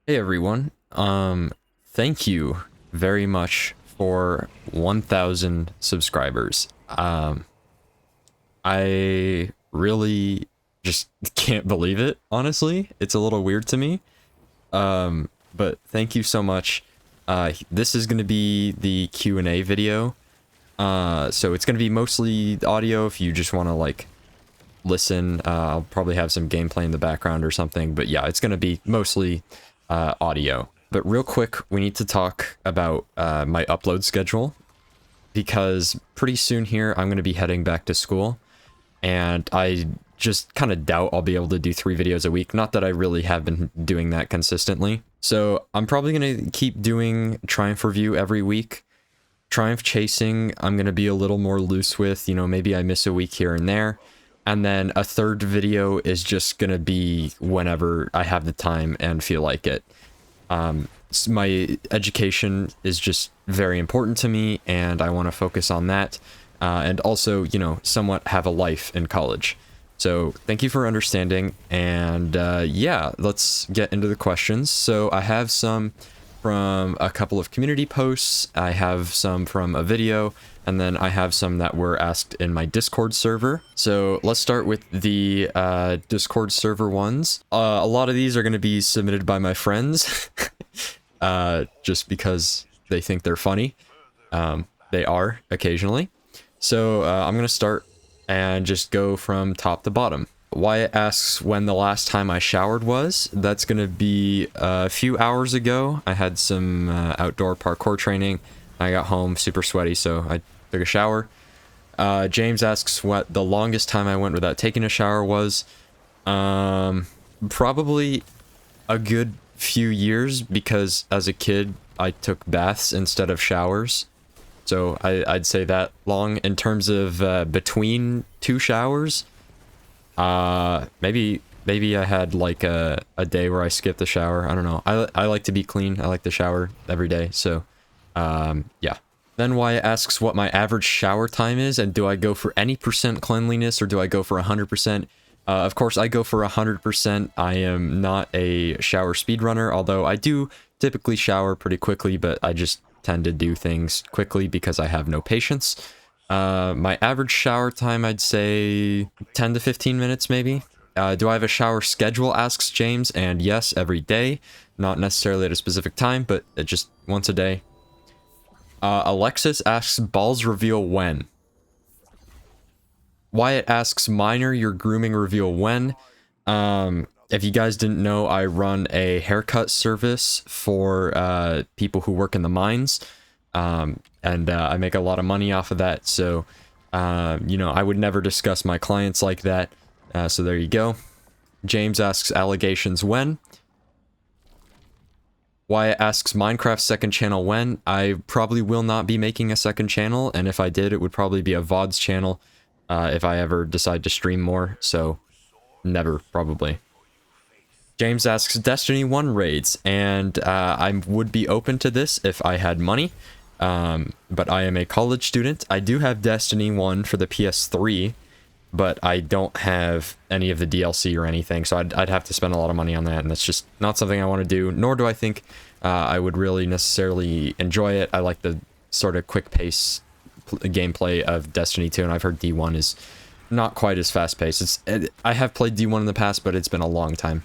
Hey everyone. Thank you very much for 1,000 subscribers. I really just can't believe it, honestly. It's a little weird to me. But thank you so much. This is going to be the Q&A video. So it's going to be mostly audio if you just want to like listen. I'll probably have some gameplay in the background or something, but yeah, it's going to be mostly audio. But real quick, we need to talk about my upload schedule, because pretty soon here I'm going to be heading back to school, and I just kind of doubt I'll be able to do 3 videos a week. Not that I really have been doing that consistently. So I'm probably going to keep doing Triumph Review every week. Triumph Chasing, I'm going to be a little more loose with, maybe I miss a week here and there. And then a third video is just going to be whenever I have the time and feel like it. My education is just very important to me, and I want to focus on that. And also, somewhat have a life in college. So thank you for understanding. And yeah, let's get into the questions. So I have some from a couple of community posts. I have some from a video, and then I have some that were asked in my Discord server. So let's start with the Discord server ones. A lot of these are going to be submitted by my friends, just because they think they're funny. They are occasionally. So I'm going to start and just go from top to bottom. Wyatt asks when the last time I showered was. That's going to be a few hours ago. I had some outdoor parkour training. I got home super sweaty, so I took a shower. James asks what the longest time I went without taking a shower was. Probably a good few years, because as a kid I took baths instead of showers. So I'd say that long. In terms of between 2 showers, maybe I had like a day where I skipped the shower. I don't know. I like to be clean. I like to shower every day. So yeah. Then Wyatt asks what my average shower time is, and do I go for any percent cleanliness or do I go for 100%? Of course, I go for 100%. I am not a shower speedrunner, although I do typically shower pretty quickly, but I just tend to do things quickly because I have no patience. My average shower time, I'd say 10 to 15 minutes, maybe. Do I have a shower schedule, asks James, and yes, every day. Not necessarily at a specific time, but just once a day. Alexis asks, balls reveal when? Wyatt asks, minor, your grooming reveal when? If you guys didn't know, I run a haircut service for people who work in the mines. And I make a lot of money off of that, so, I would never discuss my clients like that, so there you go. James asks allegations when. Wyatt asks Minecraft second channel when. I probably will not be making a second channel, and if I did, it would probably be a VODs channel, if I ever decide to stream more, so never, probably. James asks Destiny 1 raids, and I would be open to this if I had money. But I am a college student. I do have Destiny 1 for the PS3, but I don't have any of the DLC or anything, so I'd have to spend a lot of money on that, and that's just not something I want to do, nor do I think I would really necessarily enjoy it. I like the sort of quick pace gameplay of Destiny 2, and I've heard D1 is not quite as fast paced. I have played D1 in the past, but it's been a long time.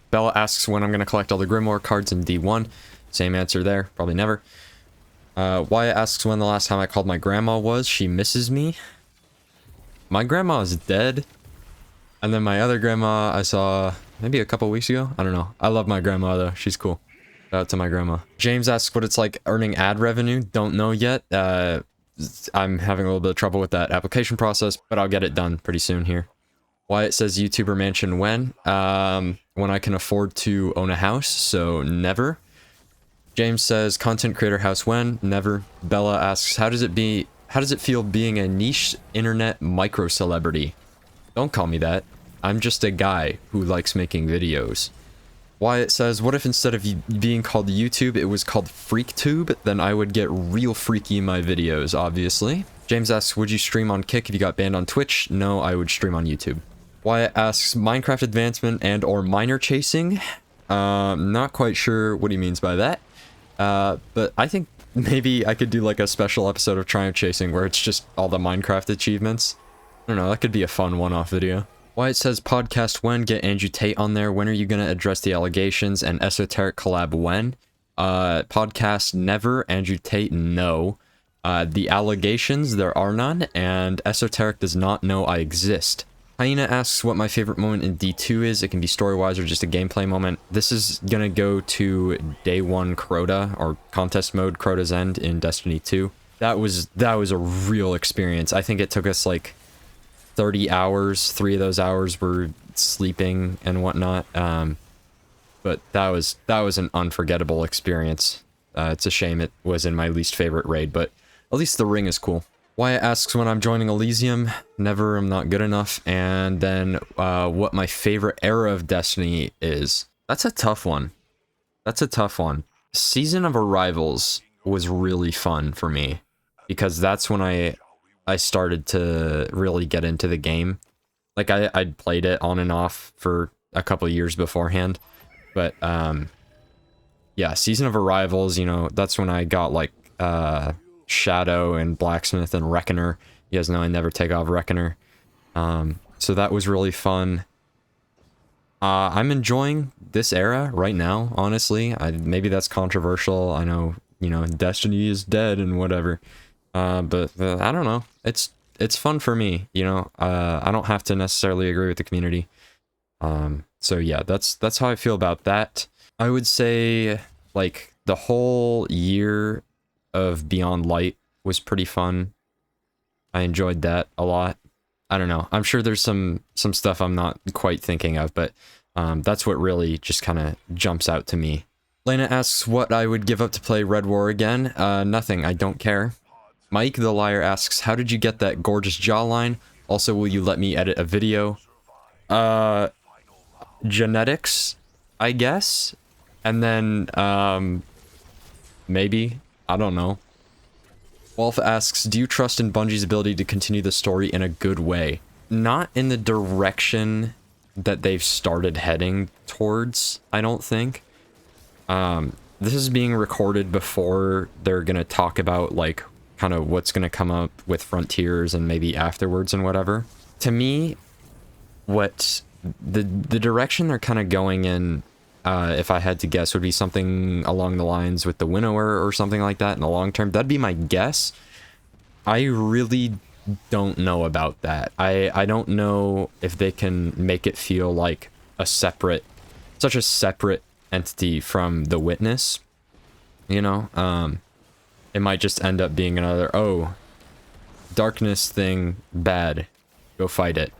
Bella asks when I'm going to collect all the Grimoire cards in D1. Same answer there, probably never. Wyatt asks when the last time I called my grandma was. She misses me. My grandma is dead. And then my other grandma I saw maybe a couple weeks ago. I don't know. I love my grandma though. She's cool. Shout out to my grandma. James asks what it's like earning ad revenue. Don't know yet. I'm having a little bit of trouble with that application process, but I'll get it done pretty soon here. Wyatt says YouTuber mansion when? When I can afford to own a house, so never. James says content creator house when? Never. Bella asks how does it feel being a niche internet micro celebrity? Don't call me that. I'm just a guy who likes making videos. Wyatt says what if instead of being called YouTube it was called FreakTube? Then I would get real freaky in my videos, obviously. James asks would you stream on Kick if you got banned on Twitch? No, I would stream on YouTube. Wyatt asks Minecraft advancement and or miner chasing. Not quite sure what he means by that. But I think maybe I could do like a special episode of Triumph Chasing where it's just all the Minecraft achievements. I don't know, that could be a fun one-off video. Wyatt says, podcast when? Get Andrew Tate on there. When are you going to address the allegations? And Esoteric collab when? Podcast never. Andrew Tate, no. The allegations, there are none. And Esoteric does not know I exist. Hyena asks what my favorite moment in D2 is. It can be story-wise or just a gameplay moment. This is gonna go to Day 1 Crota, or Contest Mode Crota's End in Destiny 2. That was a real experience. I think it took us like 30 hours. 3 of those hours were sleeping and whatnot. But that was an unforgettable experience. It's a shame it was in my least favorite raid, but at least the ring is cool. Wyatt asks when I'm joining Elysium. Never, I'm not good enough. And then what my favorite era of Destiny is. That's a tough one. That's a tough one. Season of Arrivals was really fun for me because that's when I started to really get into the game. Like I'd played it on and off for a couple years beforehand. But yeah, Season of Arrivals, you know, that's when I got like Shadow and Blacksmith and Reckoner. You guys know I never take off Reckoner. So that was really fun. I'm enjoying this era right now, honestly. Maybe that's controversial. I know, you know, Destiny is dead and whatever. But I don't know. It's fun for me, you know. I don't have to necessarily agree with the community. So yeah, that's how I feel about that. I would say like the whole year of Beyond Light was pretty fun. I enjoyed that a lot. I don't know. I'm sure there's some stuff I'm not quite thinking of, but that's what really just kind of jumps out to me. Lena asks what I would give up to play Red War again. Nothing. I don't care. Mike the Liar asks, how did you get that gorgeous jawline? Also, will you let me edit a video? Genetics, I guess. And then, maybe. I don't know. Wolf asks, do you trust in Bungie's ability to continue the story in a good way? Not in the direction that they've started heading towards, I don't think. This is being recorded before they're gonna talk about, like, kind of what's gonna come up with Frontiers and maybe afterwards and whatever. To me, what the direction they're kind of going in, if I had to guess, would be something along the lines with the Winnower or something like that in the long term. That'd be my guess. I really don't know about that. I don't know if they can make it feel like such a separate entity from the Witness. You know, it might just end up being another, oh, darkness thing, bad, go fight it.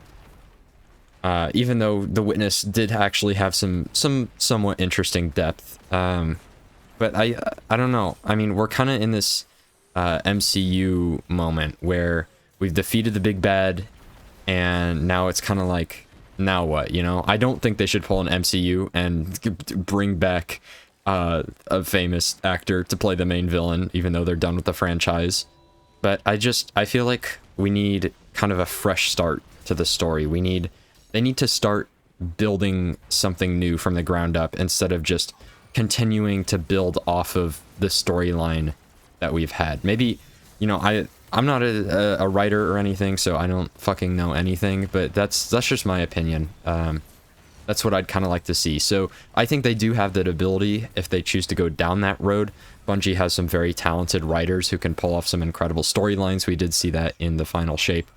Even though the Witness did actually have some somewhat interesting depth. But I don't know. I mean, we're kind of in this MCU moment where we've defeated the big bad, and now it's kind of like, now what, you know? I don't think they should pull an MCU and bring back a famous actor to play the main villain, even though they're done with the franchise. But I feel like we need kind of a fresh start to the story. They need to start building something new from the ground up instead of just continuing to build off of the storyline that we've had. Maybe, you know, I'm not a writer or anything, so I don't fucking know anything, but that's just my opinion. That's what I'd kind of like to see. So I think they do have that ability if they choose to go down that road. Bungie has some very talented writers who can pull off some incredible storylines. We did see that in the final shape.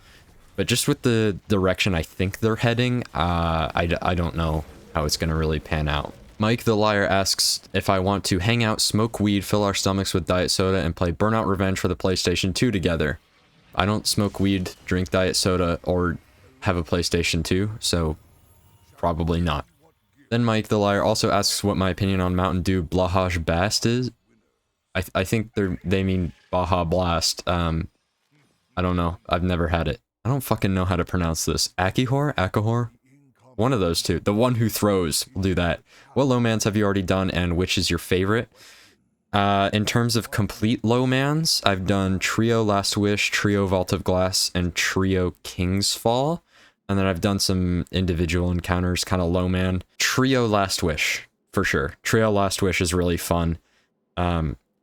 But just with the direction I think they're heading, I don't know how it's going to really pan out. Mike the Liar asks if I want to hang out, smoke weed, fill our stomachs with diet soda, and play Burnout Revenge for the PlayStation 2 together. I don't smoke weed, drink diet soda, or have a PlayStation 2, so probably not. Then Mike the Liar also asks what my opinion on Mountain Dew Blahaj Bast is. I think they mean Baja Blast. I don't know. I've never had it. I don't fucking know how to pronounce this. Akihor? One of those two. The one who throws. We'll do that. What Lowmans have you already done, and which is your favorite? In terms of complete Lowmans, I've done Trio Last Wish, Trio Vault of Glass, and Trio King's Fall. And then I've done some individual encounters, kind of Lowman. Trio Last Wish for sure. Trio Last Wish is really fun.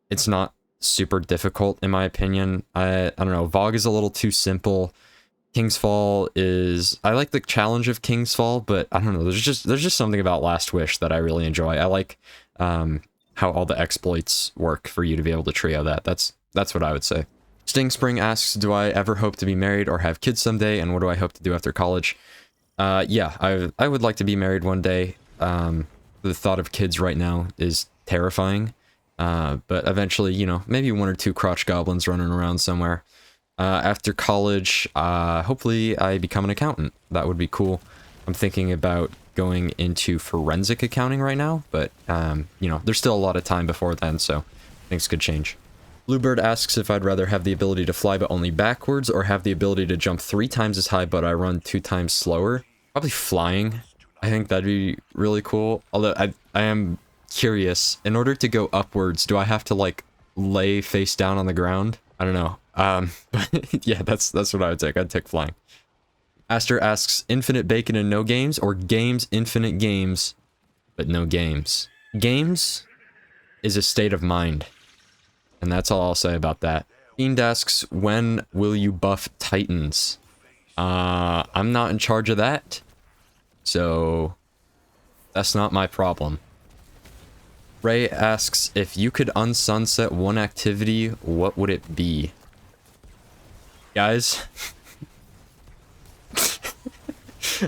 It's not super difficult in my opinion. I don't know, Vogue is a little too simple. King's Fall is, I like the challenge of King's Fall, but I don't know, there's just something about Last Wish that I really enjoy. I like how all the exploits work for you to be able to trio that. That's what I would say. Sting Spring asks, do I ever hope to be married or have kids someday, and what do I hope to do after college? Yeah, I would like to be married one day. The thought of kids right now is terrifying. But eventually, you know, maybe 1 or 2 crotch goblins running around somewhere. After college, hopefully I become an accountant. That would be cool. I'm thinking about going into forensic accounting right now, but, you know, there's still a lot of time before then, so things could change. Bluebird asks if I'd rather have the ability to fly but only backwards, or have the ability to jump 3 times as high but I run 2 times slower. Probably flying. I think that'd be really cool. Although I am curious, in order to go upwards, do I have to like lay face down on the ground? I don't know. But yeah, that's what I would take. I'd take flying. Aster asks, infinite bacon and no games, or games, infinite games, but no games? Games is a state of mind. And that's all I'll say about that. Fiend asks, when will you buff Titans? I'm not in charge of that. So that's not my problem. Ray asks, if you could unsunset one activity, what would it be? Guys,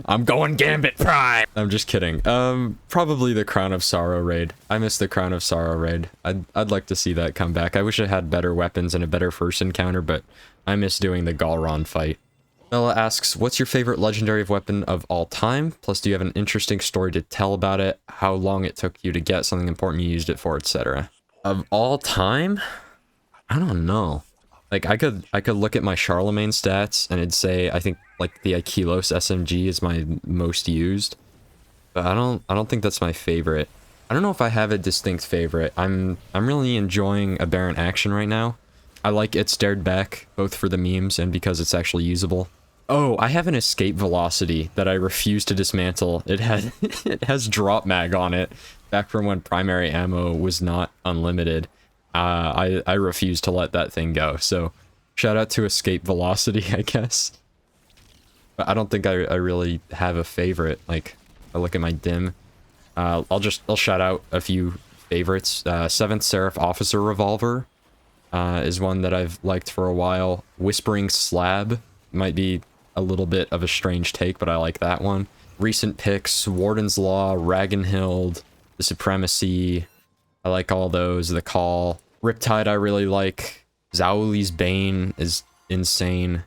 I'm going Gambit Prime! I'm just kidding. Probably the Crown of Sorrow raid. I miss the Crown of Sorrow raid. I'd like to see that come back. I wish it had better weapons and a better first encounter, but I miss doing the Galron fight. Bella asks, what's your favorite legendary weapon of all time? Plus, do you have an interesting story to tell about it? How long it took you to get something important you used it for, etc. Of all time? I don't know. Like, I could look at my Charlemagne stats and it'd say, I think, like, the Aquilos SMG is my most used. But I don't think that's my favorite. I don't know if I have a distinct favorite. I'm really enjoying Aberrant Action right now. I like It Stared Back, both for the memes and because it's actually usable. Oh, I have an Escape Velocity that I refuse to dismantle. It has drop mag on it, back from when primary ammo was not unlimited. I refuse to let that thing go, so shout out to Escape Velocity, I guess. But I don't think I really have a favorite. Like, I look at my dim. I'll shout out a few favorites. 7th Seraph Officer Revolver is one that I've liked for a while. Whispering Slab might be a little bit of a strange take, but I like that one. Recent picks, Warden's Law, Ragnhild, The Supremacy. I like all those. The Call. Riptide I really like. Zauli's Bane is insane.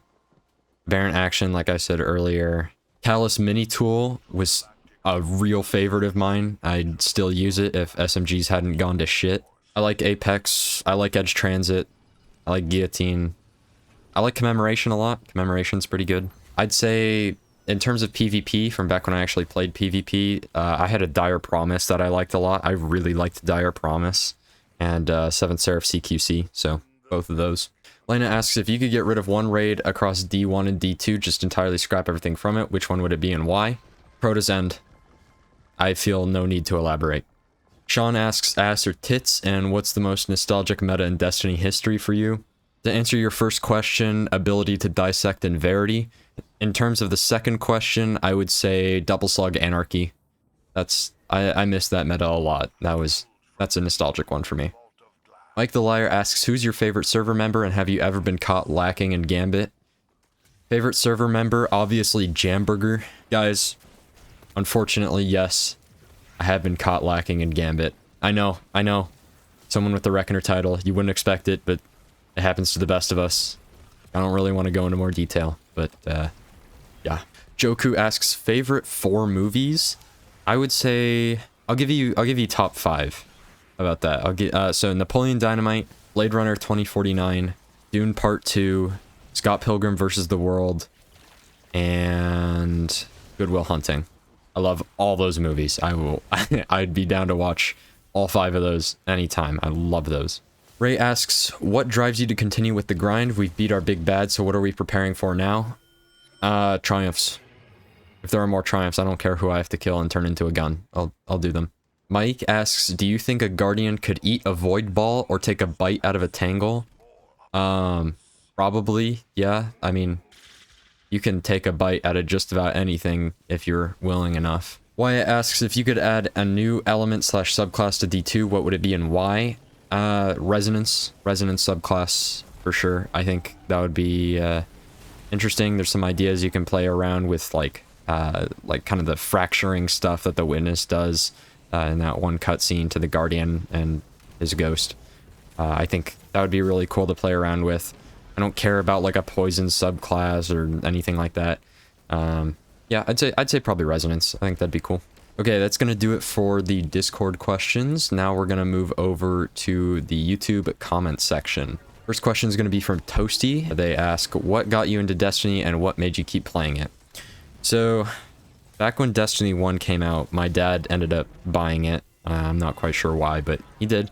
Aberrant Action, like I said earlier. Callus Mini Tool was a real favorite of mine. I'd still use it if SMGs hadn't gone to shit. I like Apex. I like Edge Transit. I like Guillotine. I like Commemoration a lot. Commemoration's pretty good. I'd say, in terms of PvP, from back when I actually played PvP, I had a Dire Promise that I liked a lot. I really liked Dire Promise. And 7th Seraph CQC, so both of those. Lena asks, if you could get rid of one raid across D1 and D2, just entirely scrap everything from it, which one would it be and why? Protoss End. I feel no need to elaborate. Sean asks, ass or tits, and what's the most nostalgic meta in Destiny history for you? To answer your first question, ability to dissect in Verity. In terms of the second question, I would say Double Slug Anarchy. I miss that meta a lot. That's a nostalgic one for me. Mike the Liar asks, who's your favorite server member and have you ever been caught lacking in Gambit? Favorite server member, obviously Jamburger. Guys, unfortunately, yes, I have been caught lacking in Gambit. I know. Someone with the Reckoner title, you wouldn't expect it, but it happens to the best of us. I don't really want to go into more detail, but yeah. Joku asks, favorite 4 movies? I would say, I'll give you top 5 about that. I'll get so Napoleon Dynamite, Blade Runner 2049, Dune Part 2, Scott Pilgrim vs. the World, and Good Will Hunting. I love all those movies. I'd be down to watch all 5 of those anytime. I love those. Ray asks, what drives you to continue with the grind? We've beat our big bad, so what are we preparing for now? Triumphs. If there are more triumphs, I don't care who I have to kill and turn into a gun. I'll do them. Mike asks, do you think a Guardian could eat a Void Ball or take a bite out of a Tangle? Probably, yeah. I mean, you can take a bite out of just about anything if you're willing enough. Wyatt asks, if you could add a new element slash subclass to D2, what would it be and why? Resonance subclass for sure. I think that would be interesting. There's some ideas you can play around with, like kind of the fracturing stuff that the Witness does in that one cutscene to the Guardian and his ghost. I think that would be really cool to play around with. I don't care about like a poison subclass or anything like that. Yeah, I'd say probably Resonance. I think that'd be cool. Okay, that's gonna do it for the Discord questions. Now we're gonna move over to the YouTube comment section. First question is gonna be from Toasty. They ask, what got you into Destiny and what made you keep playing it? So, back when Destiny 1 came out, my dad ended up buying it. I'm not quite sure why, but he did.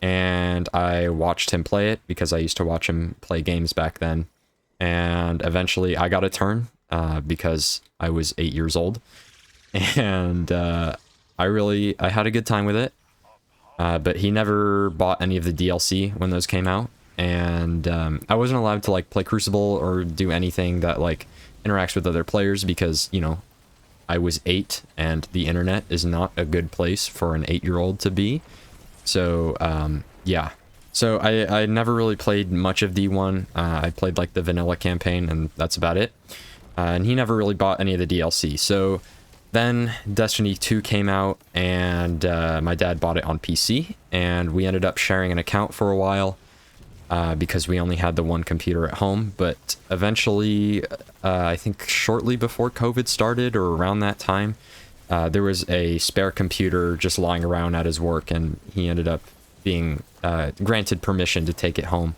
And I watched him play it because I used to watch him play games back then. And eventually I got a turn because I was 8 years old. And I had a good time with it. But he never bought any of the DLC when those came out. And I wasn't allowed to like play Crucible or do anything that like interacts with other players because, you know, I was 8 and the internet is not a good place for an 8-year-old to be. So, yeah. So I never really played much of D1. I played like the vanilla campaign and that's about it. And he never really bought any of the DLC. So then Destiny 2 came out and my dad bought it on PC and we ended up sharing an account for a while. Because we only had the one computer at home, but eventually, I think shortly before COVID started or around that time, there was a spare computer just lying around at his work and he ended up being granted permission to take it home.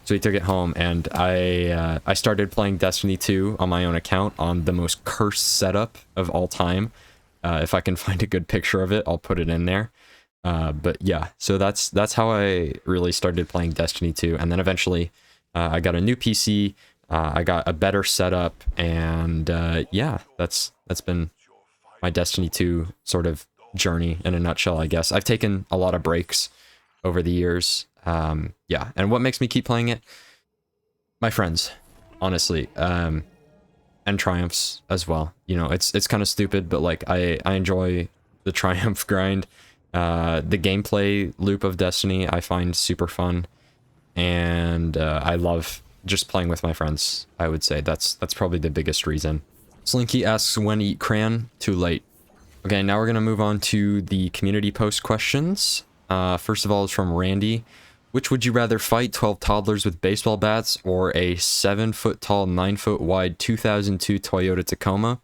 So he took it home and I started playing Destiny 2 on my own account on the most cursed setup of all time. If I can find a good picture of it, I'll put it in there. But yeah, so that's how I really started playing Destiny 2, and then eventually I got a new PC, I got a better setup, and yeah, that's been my Destiny 2 sort of journey in a nutshell, I guess. I've taken a lot of breaks over the years, yeah, and what makes me keep playing it? My friends, honestly, and Triumphs as well. You know, it's kind of stupid, but like I enjoy the Triumph grind. The gameplay loop of Destiny I find super fun, and I love just playing with my friends. I would say that's probably the biggest reason. Slinky asks, when eat crayon? Too late. Okay, now we're gonna move on to the community post questions. First of all is from Randy. Which would you rather fight, 12 toddlers with baseball bats or a 7-foot tall, 9-foot wide 2002 Toyota Tacoma?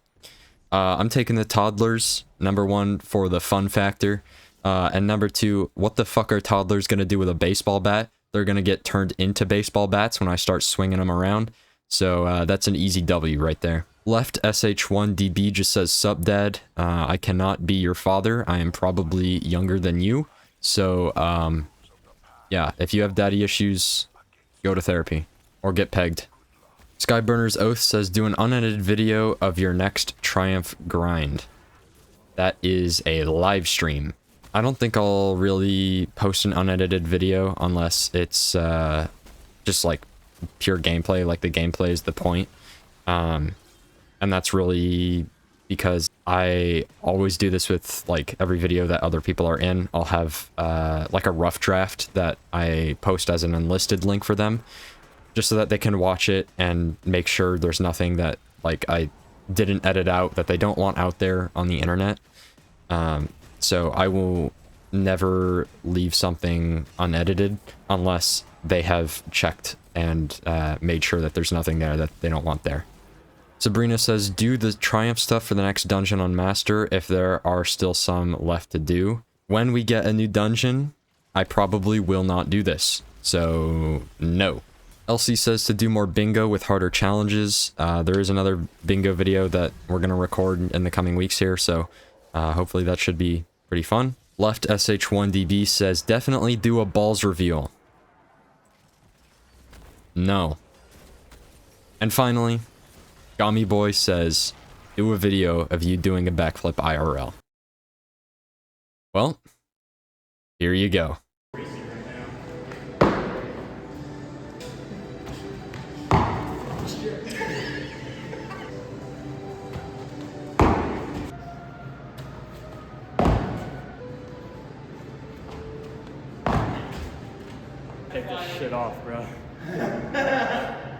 I'm taking the toddlers, number one, for the fun factor. And number two, what the fuck are toddlers gonna do with a baseball bat? They're gonna get turned into baseball bats when I start swinging them around. So that's an easy W right there. Left SH1DB just says, sup dad, I cannot be your father. I am probably younger than you. So, yeah, if you have daddy issues, go to therapy or get pegged. Skyburner's Oath says, do an unedited video of your next Triumph grind. That is a live stream. I don't think I'll really post an unedited video unless it's just like pure gameplay, like the gameplay is the point. And that's really because I always do this with like every video that other people are in. I'll have like a rough draft that I post as an unlisted link for them, just so that they can watch it and make sure there's nothing that like I didn't edit out that they don't want out there on the internet. So I will never leave something unedited unless they have checked and made sure that there's nothing there that they don't want there. Sabrina says, do the Triumph stuff for the next dungeon on Master if there are still some left to do. When we get a new dungeon, I probably will not do this. So, no. Elsie says to do more bingo with harder challenges. There is another bingo video that we're going to record in the coming weeks here, so hopefully that should be pretty fun. Left SH1DB says, definitely do a balls reveal. No. And finally, Gummy Boy says, do a video of you doing a backflip IRL. Well, here you go. Take this shit off, bro.